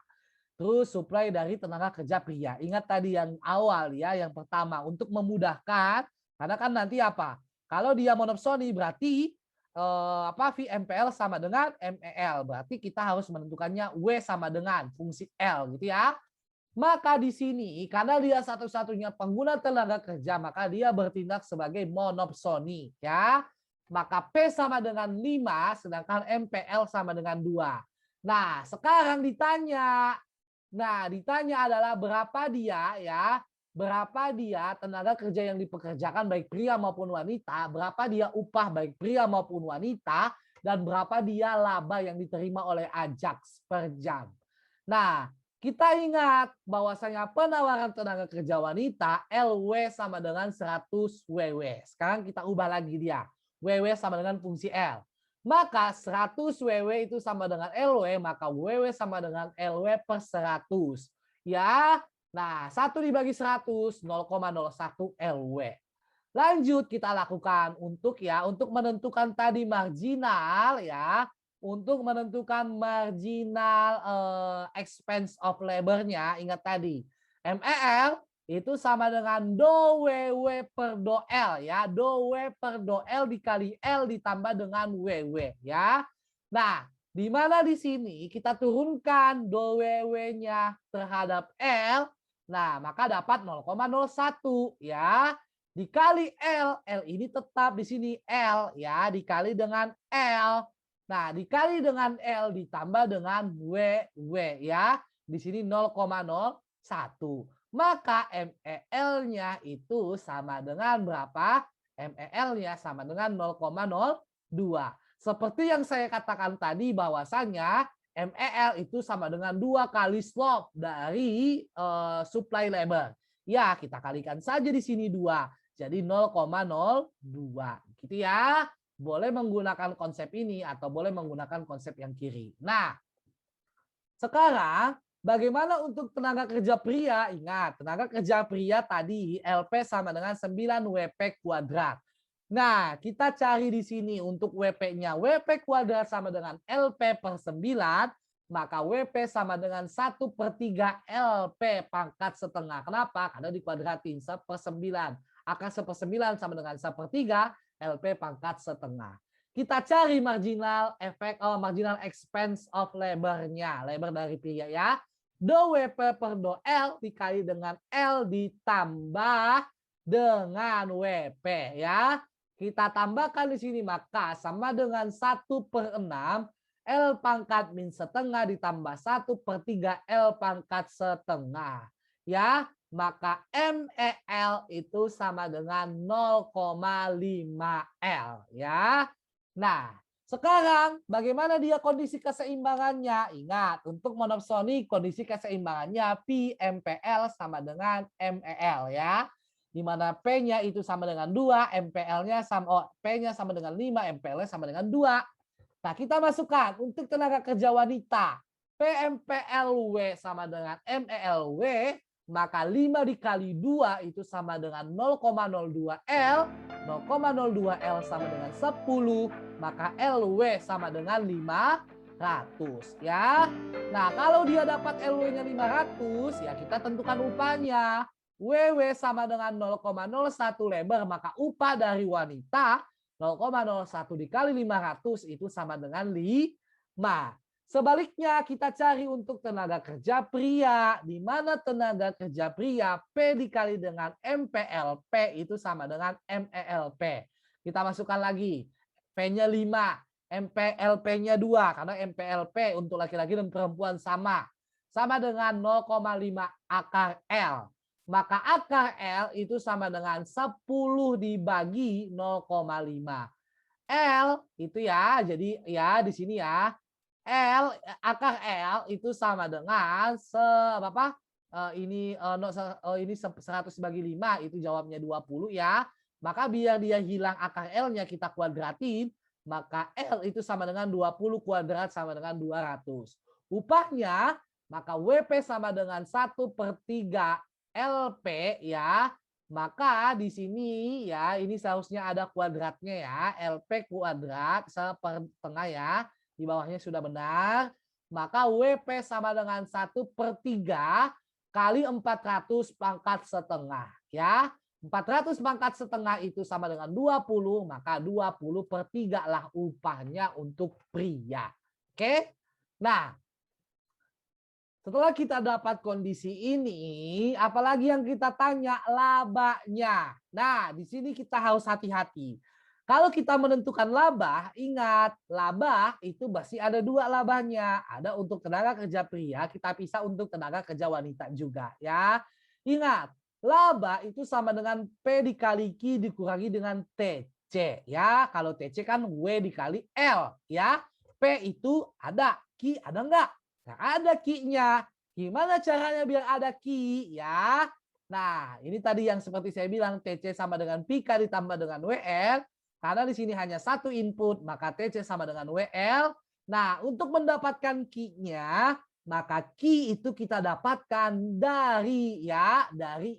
Terus supply dari tenaga kerja pria. Ingat tadi yang awal ya, yang pertama untuk memudahkan karena kan nanti apa? Kalau dia monopsoni berarti VMPL sama dengan MEL. Berarti kita harus menentukannya W sama dengan fungsi L gitu ya. Maka di sini karena dia satu-satunya pengguna tenaga kerja, maka dia bertindak sebagai monopsoni ya. Maka P sama dengan 5 sedangkan MPL sama dengan 2. Nah, sekarang ditanya. Nah, ditanya adalah berapa dia ya, berapa dia tenaga kerja yang dipekerjakan baik pria maupun wanita, berapa dia upah baik pria maupun wanita, dan berapa dia laba yang diterima oleh Ajax per jam. Nah, kita ingat bahwasanya penawaran tenaga kerja wanita LW sama dengan 100 WW. Sekarang kita ubah lagi dia. WW sama dengan fungsi L. Maka 100 WW itu sama dengan LW, maka WW sama dengan LW per 100. Ya, nah 1 dibagi 100, 0,01 LW. Lanjut kita lakukan untuk menentukan tadi marginal ya, untuk menentukan marginal expense of labor-nya, ingat tadi MEL itu sama dengan do WW per do L ya, do W per do L dikali L ditambah dengan WW ya. Nah, di mana di sini kita turunkan do WW-nya terhadap L, nah maka dapat 0,01 ya dikali L, L ini tetap di sini L ya, dikali dengan L. Nah, dikali dengan L ditambah dengan W ya. Di sini 0,01. Maka MEL-nya itu sama dengan berapa? MEL-nya sama dengan 0,02. Seperti yang saya katakan tadi bahwasanya MEL itu sama dengan 2 kali slope dari supply labor. Ya, kita kalikan saja di sini 2. Jadi 0,02 gitu ya. Boleh menggunakan konsep ini atau boleh menggunakan konsep yang kiri. Nah, sekarang bagaimana untuk tenaga kerja pria? Ingat, tenaga kerja pria tadi LP sama dengan 9 WP kuadrat. Nah, kita cari di sini untuk WP-nya. WP kuadrat sama dengan LP per 9, maka WP sama dengan 1/3 LP pangkat setengah. Kenapa? Karena dikuadratin 1/9. Akar 1/9 sama dengan 1/3 LP pangkat setengah. Kita cari marginal marginal expense of labor-nya, labor dari pria ya. Do WP per do L dikali dengan L ditambah dengan WP ya. Kita tambahkan di sini maka sama dengan 1/6 L pangkat min setengah ditambah 1/3 L pangkat setengah. Ya, maka MEL itu sama dengan 0,5 L ya. Nah, sekarang bagaimana dia kondisi keseimbangannya? Ingat, untuk monopsoni kondisi keseimbangannya PMPL sama dengan MEL ya. Di mana P-nya itu sama dengan 2, MPL-nya sama P-nya sama dengan 5, MPL-nya sama dengan 2. Nah, kita masukkan untuk tenaga kerja wanita. PMPLW sama dengan MELW, maka 5 dikali 2 itu sama dengan 0,02 L, 0,02 L sama dengan 10, maka LW sama dengan 500 ya. Nah, kalau dia dapat LW-nya 500, ya kita tentukan upahnya. WW sama dengan 0,01 lebar, maka upah dari wanita 0,01 dikali 500 itu sama dengan 5. Sebaliknya kita cari untuk tenaga kerja pria, di mana tenaga kerja pria P dikali dengan MPLP itu sama dengan MELP. Kita masukkan lagi, P-nya 5, MPLP-nya 2, karena MPLP untuk laki-laki dan perempuan sama. Sama dengan 0,5 akar L. Maka akar L itu sama dengan 10 dibagi 0,5. L itu ya, jadi ya di sini ya. L akar L itu sama dengan ini 100 bagi 5 itu jawabnya 20 ya. Maka biar dia hilang akar L-nya kita kuadratin maka L itu sama dengan 20 kuadrat sama dengan 200. Upahnya, maka WP sama dengan 1/3 LP ya. Maka di sini ya, ini seharusnya ada kuadratnya ya. LP kuadrat sepertengah ya. Di bawahnya sudah benar. Maka WP sama dengan 1/3 kali 400 pangkat setengah ya. 400 pangkat setengah itu sama dengan 20, maka 20/3 lah upahnya untuk pria. Oke? Nah, setelah kita dapat kondisi ini, apalagi yang kita tanya labanya. Nah, di sini kita harus hati-hati. Kalau kita menentukan laba, ingat laba itu pasti ada dua labanya. Ada untuk tenaga kerja pria, kita pisah untuk tenaga kerja wanita juga ya. Ingat, laba itu sama dengan P dikali Q dikurangi dengan TC ya. Kalau TC kan W dikali L ya. P itu ada, Q ada enggak? Nah, ada Q-nya. Gimana caranya biar ada Q ya? Nah, ini tadi yang seperti saya bilang TC sama dengan PK ditambah dengan WL. Karena di sini hanya satu input, maka TC sama dengan WL. Nah, untuk mendapatkan Q-nya, maka Q itu kita dapatkan dari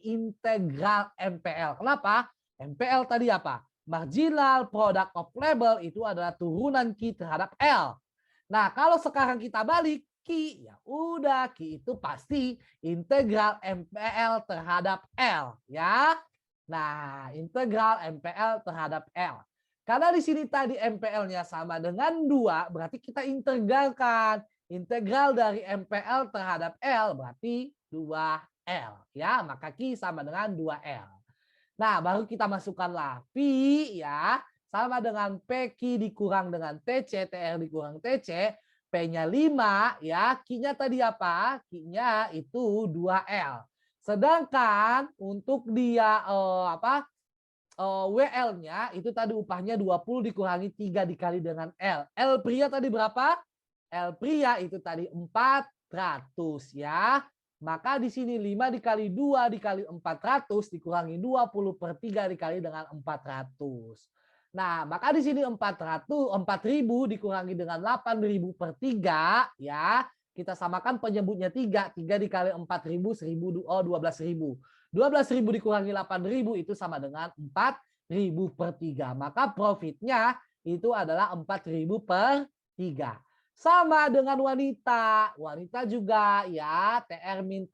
integral MPL. Kenapa? MPL tadi apa? Marginal product of labor itu adalah turunan Q terhadap L. Nah, kalau sekarang kita balik Q, ya udah Q itu pasti integral MPL terhadap L ya. Nah, integral MPL terhadap L. Karena di sini tadi MPL-nya sama dengan 2, berarti kita integralkan. Integral dari MPL terhadap L berarti 2L ya, maka Q sama dengan 2L. Nah, baru kita masukkanlah pi ya, sama dengan PQ dikurang dengan TC, TR dikurang TC, P-nya 5 ya, Q-nya tadi apa? Q-nya itu 2L. Sedangkan untuk dia WL-nya itu tadi upahnya 20 dikurangi 3 dikali dengan L. L pria tadi berapa? L pria itu tadi 400 ya. Maka di sini 5 dikali 2 dikali 400 dikurangi 20/3 dikali dengan 400. Nah, maka di sini 4.000 dikurangi dengan 8.000/3 ya. Kita samakan penyebutnya 3. 3 dikali 4.000 12.000. 12.000 dikurangi 8.000 itu sama dengan 4.000/3. Maka profitnya itu adalah 4.000/3. Sama dengan wanita. Wanita juga ya, TR min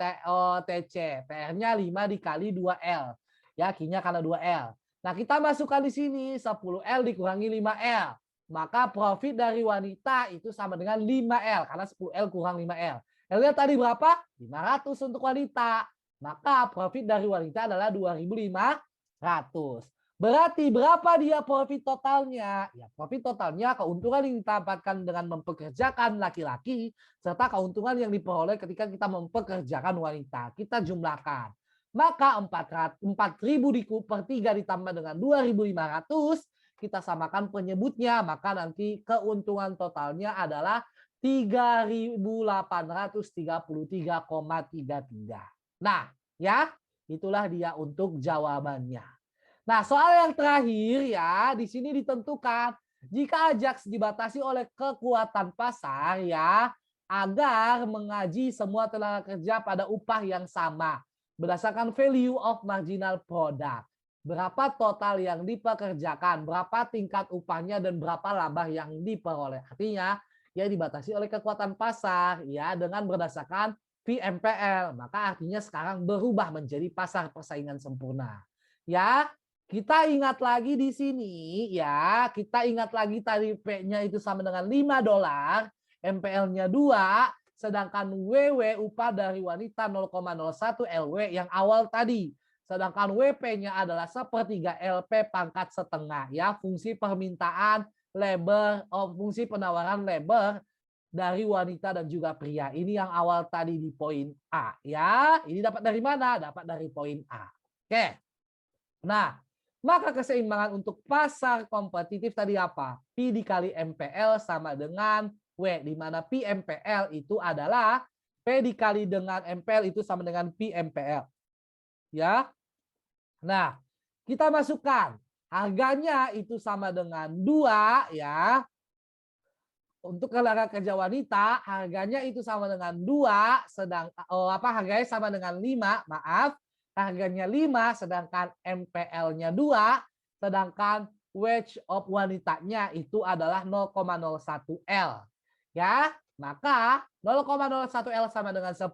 TC. TR-nya 5 dikali 2L. Ya, Q-nya karena 2L. Nah, kita masukkan di sini 10L dikurangi 5L. Maka profit dari wanita itu sama dengan 5L karena 10L kurang 5L. L-nya tadi berapa? 500 untuk wanita. Maka profit dari wanita adalah 2.500. Berarti berapa dia profit totalnya? Ya, profit totalnya keuntungan yang didapatkan dengan mempekerjakan laki-laki serta keuntungan yang diperoleh ketika kita mempekerjakan wanita. Kita jumlahkan. Maka 4.000 per 3 ditambah dengan 2.500, kita samakan penyebutnya, maka nanti keuntungan totalnya adalah 3.833,33. Nah, ya, itulah dia untuk jawabannya. Nah, soal yang terakhir ya, di sini ditentukan jika Ajax dibatasi oleh kekuatan pasar ya, agar mengaji semua tenaga kerja pada upah yang sama berdasarkan value of marginal product. Berapa total yang dipekerjakan, berapa tingkat upahnya dan berapa laba yang diperoleh. Artinya ya dibatasi oleh kekuatan pasar ya dengan berdasarkan VMPL. Maka artinya sekarang berubah menjadi pasar persaingan sempurna. Ya, kita ingat lagi di sini ya, kita ingat lagi tadi P-nya itu sama dengan $5, MPL-nya 2, sedangkan WW upah dari wanita 0,01 LW yang awal tadi. Sedangkan WP-nya adalah 1/3 LP pangkat setengah ya, fungsi permintaan labor, fungsi penawaran labor dari wanita dan juga pria. Ini yang awal tadi di poin A ya. Ini dapat dari mana? Dapat dari poin A. Oke. Nah, maka keseimbangan untuk pasar kompetitif tadi apa? Pi dikali MPL sama dengan W, di mana Pi MPL itu adalah P dikali dengan MPL itu sama dengan Pi MPL. Ya. Nah, kita masukkan. harganya itu sama dengan 2 ya. Untuk tenaga kerja wanita harganya itu sama dengan 2, harganya sama dengan 5, maaf. Harganya 5 sedangkan MPL-nya 2, sedangkan wage of wanitanya itu adalah 0,01 L. Ya, maka 0,01 L sama dengan 10,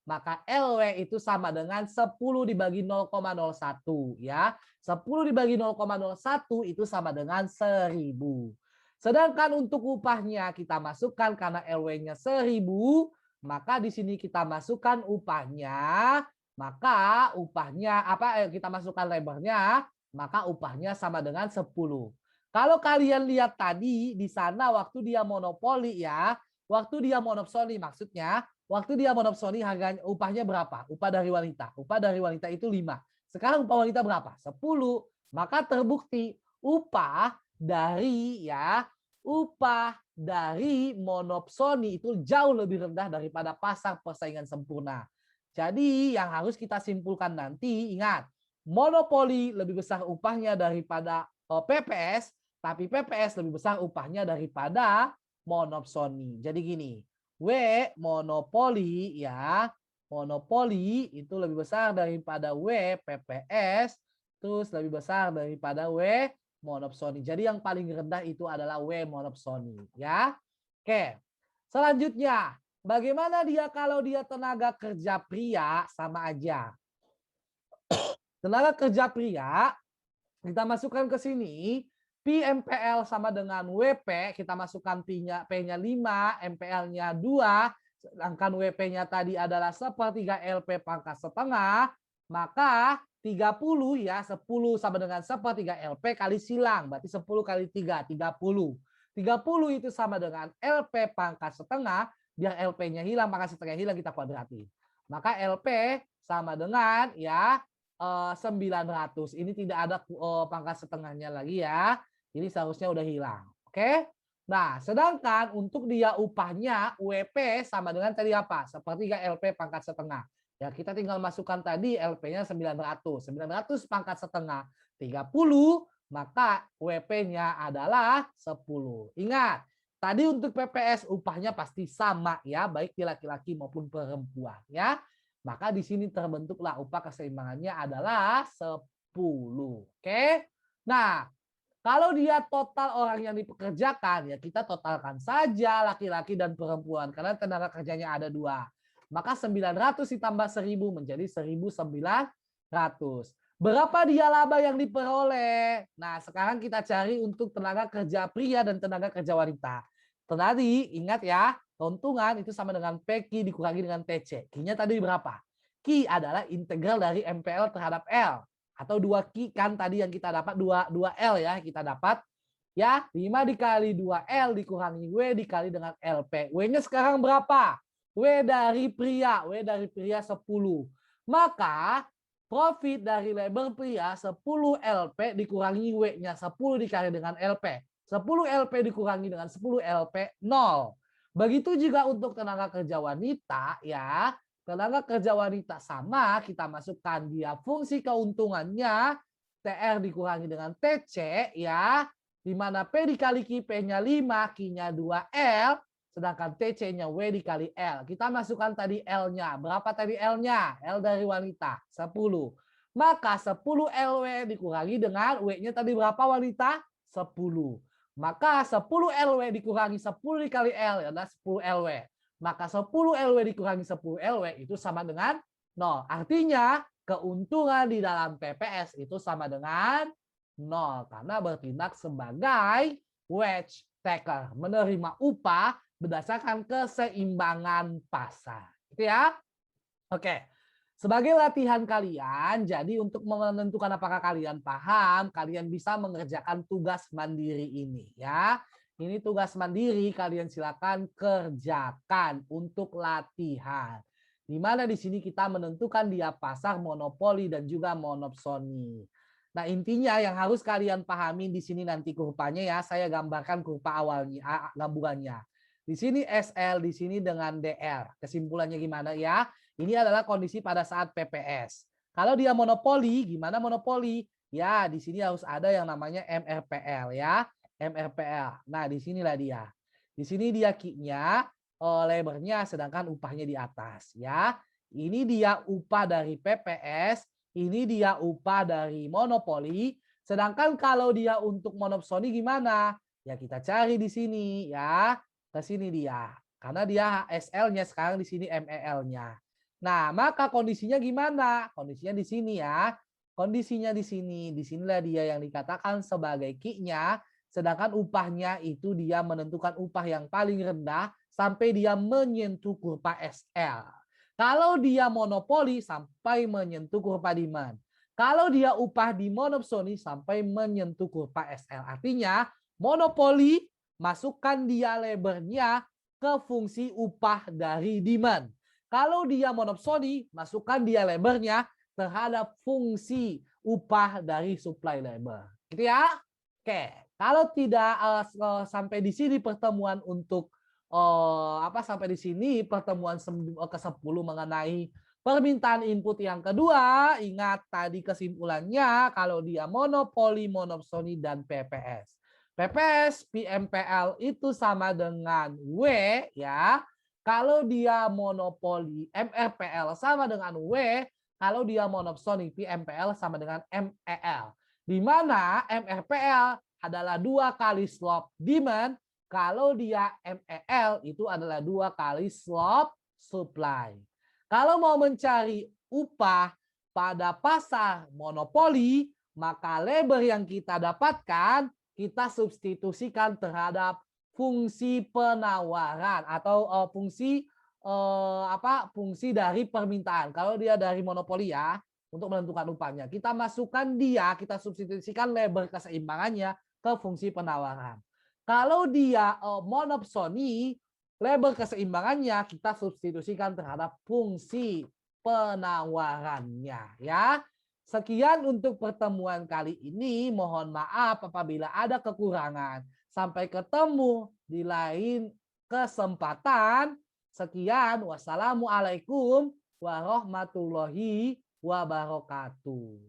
maka LW itu sama dengan 10 dibagi 0,01 ya. 10 dibagi 0,01 itu sama dengan 1000. Sedangkan untuk upahnya kita masukkan karena LW-nya 1000, maka di sini kita masukkan upahnya, maka upahnya kita masukkan lebarnya, maka upahnya sama dengan 10. Kalau kalian lihat tadi di sana waktu dia monopoli ya, waktu dia monopsoni maksudnya, waktu dia monopsoni harganya upahnya berapa? Upah dari wanita. Upah dari wanita itu 5. Sekarang upah wanita berapa? 10. Maka terbukti upah dari monopsoni itu jauh lebih rendah daripada pasar persaingan sempurna. Jadi yang harus kita simpulkan nanti, ingat, monopoli lebih besar upahnya daripada PPS, tapi PPS lebih besar upahnya daripada monopsoni. Jadi gini, monopoli itu lebih besar daripada PPS, terus lebih besar daripada monopsoni. Jadi yang paling rendah itu adalah monopsoni ya. Oke. Selanjutnya, bagaimana dia kalau dia tenaga kerja pria? Sama aja. Tenaga kerja pria kita masukkan ke sini, PMPL sama dengan WP, kita masukkan P-nya 5, MPL-nya 2, sedangkan WP-nya tadi adalah 1/3 LP pangkat setengah, maka 30 ya, 10 sama dengan 1/3 LP kali silang, berarti 10 kali 3, 30. 30 itu sama dengan LP pangkat setengah, biar LP-nya hilang, pangkat setengah hilang, kita kuadratin. Maka LP sama dengan ya 900. Ini tidak ada pangkat setengahnya lagi ya. Ini seharusnya udah hilang. Oke. Nah, sedangkan untuk dia upahnya WP sama dengan tadi apa? 1/3 LP pangkat setengah. Ya, kita tinggal masukkan tadi LP-nya 900. 900 pangkat setengah 30, maka WP-nya adalah 10. Ingat, tadi untuk PPS upahnya pasti sama ya, baik di laki-laki maupun perempuan ya. Maka di sini terbentuklah upah keseimbangannya adalah 10. Oke. Nah, kalau dia total orang yang dipekerjakan, ya kita totalkan saja laki-laki dan perempuan. Karena tenaga kerjanya ada 2. Maka 900 ditambah 1000 menjadi 1900. Berapa dia laba yang diperoleh? Nah, sekarang kita cari untuk tenaga kerja pria dan tenaga kerja wanita. Tadi ingat ya, keuntungan itu sama dengan PQ dikurangi dengan TC. Q-nya tadi berapa? Q adalah integral dari MPL terhadap L. Atau 2Q kan tadi yang kita dapat 2L ya, kita dapat ya 5 dikali 2L dikurangi W dikali dengan LP. W-nya sekarang berapa? W dari pria 10. Maka profit dari labor pria 10 LP dikurangi W-nya 10 dikali dengan LP. 10 LP dikurangi dengan 10 LP 0. Begitu juga untuk tenaga kerja wanita ya. Tenaga kerja wanita sama, kita masukkan dia fungsi keuntungannya TR dikurangi dengan TC ya. Di mana P dikali Q, P-nya 5, Q-nya 2L, sedangkan TC-nya W dikali L. Kita masukkan tadi L-nya. Berapa tadi L-nya? L dari wanita, 10. Maka 10 LW dikurangi dengan W-nya tadi berapa wanita? 10. Maka 10 LW dikurangi 10 dikali L adalah 10 LW. Maka 10 LW dikurangi 10 LW itu sama dengan 0. Artinya keuntungan di dalam PPS itu sama dengan 0. Karena bertindak sebagai wage taker. Menerima upah berdasarkan keseimbangan pasar. Gitu ya. Oke. Sebagai latihan kalian, jadi untuk menentukan apakah kalian paham, kalian bisa mengerjakan tugas mandiri ini ya. Ini tugas mandiri, kalian silakan kerjakan untuk latihan. Di mana di sini kita menentukan dia pasar monopoli dan juga monopsoni. Nah, intinya yang harus kalian pahami di sini nanti kurvanya ya, saya gambarkan kurva awalnya, gamburannya. Di sini SL, di sini dengan DR. Kesimpulannya gimana ya? Ini adalah kondisi pada saat PPS. Kalau dia monopoli, gimana monopoli? Ya, di sini harus ada yang namanya MRPL ya. MRPL. Nah, di sinilah dia. Di sini dia key-nya, labor-nya, sedangkan upahnya di atas ya. Ini dia upah dari PPS, ini dia upah dari monopoli. Sedangkan kalau dia untuk monopsoni gimana? Ya kita cari di sini ya. Ke sini dia. Karena dia HSL-nya sekarang di sini MEL-nya. Nah, maka kondisinya gimana? Kondisinya di sini ya. Kondisinya di sini, disinilah dia yang dikatakan sebagai key-nya, sedangkan upahnya itu dia menentukan upah yang paling rendah sampai dia menyentuh kurva SL. Kalau dia monopoli sampai menyentuh kurva demand. Kalau dia upah di monopsoni sampai menyentuh kurva SL. Artinya monopoli masukkan dia labelnya ke fungsi upah dari demand. Kalau dia monopsoni masukkan dia labelnya terhadap fungsi upah dari supply labor. Gitu ya. Oke, kalau tidak sampai di sini pertemuan untuk sampai di sini pertemuan ke-10 mengenai permintaan input yang kedua. Ingat tadi kesimpulannya kalau dia monopoli, monopsoni dan PPS. PPS PMPL itu sama dengan W ya. Kalau dia monopoli, MRPL sama dengan W. Kalau dia monopsoni, PMPL sama dengan MEL. Di mana MRPL adalah 2 kali slope demand, kalau dia MEL itu adalah 2 kali slope supply. Kalau mau mencari upah pada pasar monopoli, maka labor yang kita dapatkan kita substitusikan terhadap fungsi penawaran atau fungsi fungsi dari permintaan. Kalau dia dari monopoli ya, untuk menentukan upahnya. Kita masukkan dia, kita substitusikan label keseimbangannya ke fungsi penawaran. Kalau dia monopsoni, label keseimbangannya kita substitusikan terhadap fungsi penawarannya ya. Sekian untuk pertemuan kali ini. Mohon maaf apabila ada kekurangan. Sampai ketemu di lain kesempatan. Sekian, wassalamualaikum warahmatullahi wabarakatuh.